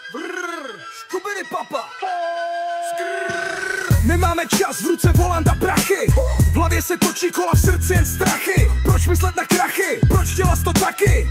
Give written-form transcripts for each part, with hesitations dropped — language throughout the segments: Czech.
Škubiny papa. Nemáme čas, v ruce volant a prachy. V hlavě se točí kola, v srdci jen strachy. Proč myslet na krachy? Proč dělat to taky?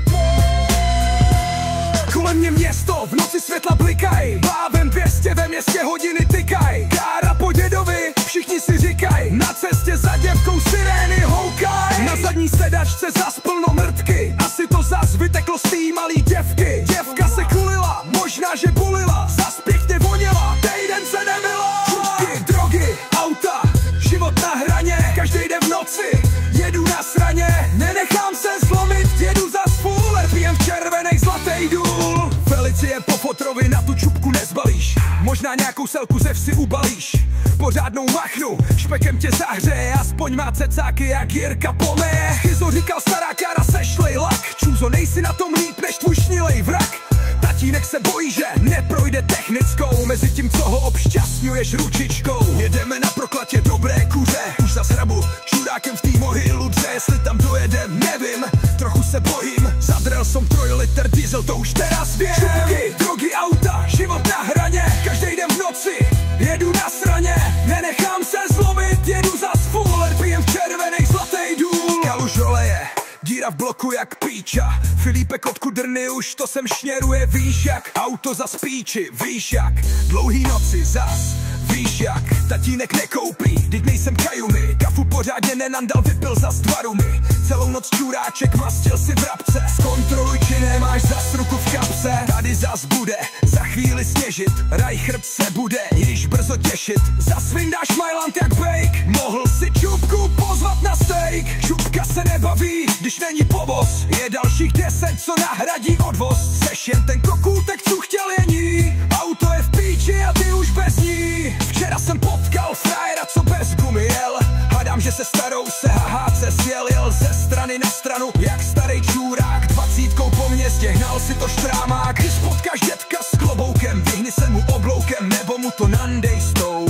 Kolem mě město, v noci světla blikaj. Bávem 200, ve městě hodiny tykaj. Kára po dědovi, všichni si říkaj. Na cestě za děvkou sirény houkaj. Na zadní sedačce zas plno mrtky. Asi to zas vyteklo z tý malý děvky. Děvka se kulila, možná že bulila. Zas pěkně voněla, týden se nemila. Čutky, drogy, auta, život na hraně. Každý den v noci, jedu na sraně. Nenechám se zlomit, jedu zas full. Pijem v červenej zlatý důl. Felicie po fotrovi na tu čupku nezbalíš. Možná nějakou selku ze vsi ubalíš. Pořádnou machnu, špekem tě zahřeje. Aspoň má cecáky jak Jirka pomeje. Chyzo říkal stará kára, sešlej lak. Čůzo, nejsi na tom líp než tvůj šnilej vrak. Tatínek se bojí, že neprojde technickou. Mezi tím, co ho obšťastňuješ ručičkou. Jedeme na proklatě dobré kuře. Už zas hrabu čurákem v tý mohy ludře. Jestli tam dojedem, nevím, trochu se bojím. Zadrel som 3 liter diesel, to už teraz vím. Čupky, drogy, auta, život na hraně. Každý den v noci, jedu na straně. Nenechám se zlomit, jedu zas full. Pijem v červenej zlatý důl. Kaluž oleje, díra v bloku jak píča. Filipek od kudrny už to sem šněruje. Víš jak, auto zas píči. Víš jak, dlouhý noci zas. Víš jak, tatínek nekoupí, vždyť nejsem kajumy. Kafu pořádně nenandal, vypil zas 2 rumy. Celou noc čuráček mastil si v rabce. Zkontroluj, či nemáš zas ruku v kapse. Tady zas bude za chvíli sněžit. Rajchrb se bude již brzo těšit. Zas vyndáš Mailand jak bake. Mohl si čupku pozvat na steak. Čupka se nebaví, když není povoz. Je dalších 10, co nahradí odvoz. Seš jen ten kokůtek, co chtěl jení. Auto je v píči a ty už bez ní. Včera jsem potkal frajera, co bez gumy jel. Hádám, že se starou se HHC sjel. Jel ze strany na stranu, jak starý čurák. 20 po městě, hnal si to štrámák. Když potkáš dětka s kloboukem, vyhni se mu obloukem, nebo mu to nandej s tou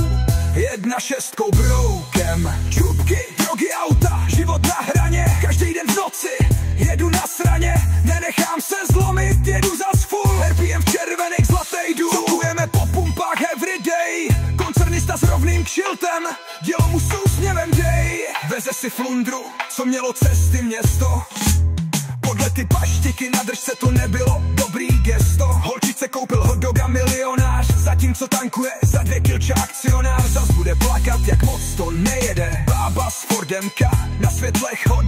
1.6 broukem. Čupky, drogy, auta, život na hraně. Každý den v noci, jedu na sraně. Nenechám se zlomit, jedu zas full. RPM v červených zlatý důl. Cukujeme po pumpách everyday. Koncernista s rovným kšiltem, dělo mu s úsměvem dej. Veze si flundru, co mělo cesty město. Podle ty paštiky na držce to nebylo dobrý gesto. Holčice koupil hot doga milionář, zatímco tankuje za 2 kilča akcionář. Zas bude plakat, jak moc to nejede. Bába s Fordemka na světlech ho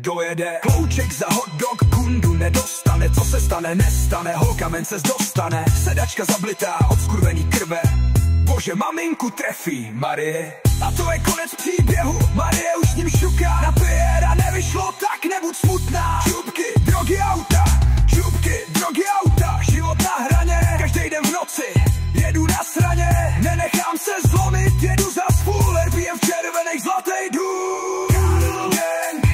dojede. Klouček za hot dog kundu nedostane. Co se stane, nestane, holka men se dostane. Sedačka zablitá od skurvený krve. Bože, maminku trefí Marie. A to je konec příběhu, Marie už s ním šuká. Na PR nevyšlo, tak nebuď smutná. Čupky, drogy, auta, čupky, drogy, auta. Život na hraně, každý den v noci, jedu na sraně. Nenechám se zlomit, jedu zas full. RPM v červených zlatý důl. Gang.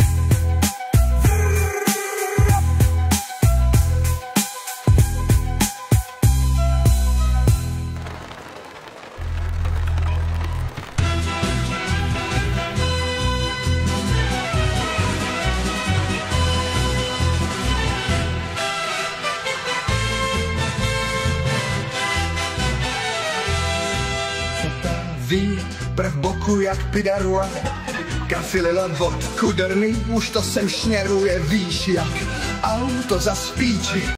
Ví, prv boku jak pidarua. Kafilila od kudrny, už to sem šněruje. Víš jak, auto zas píči.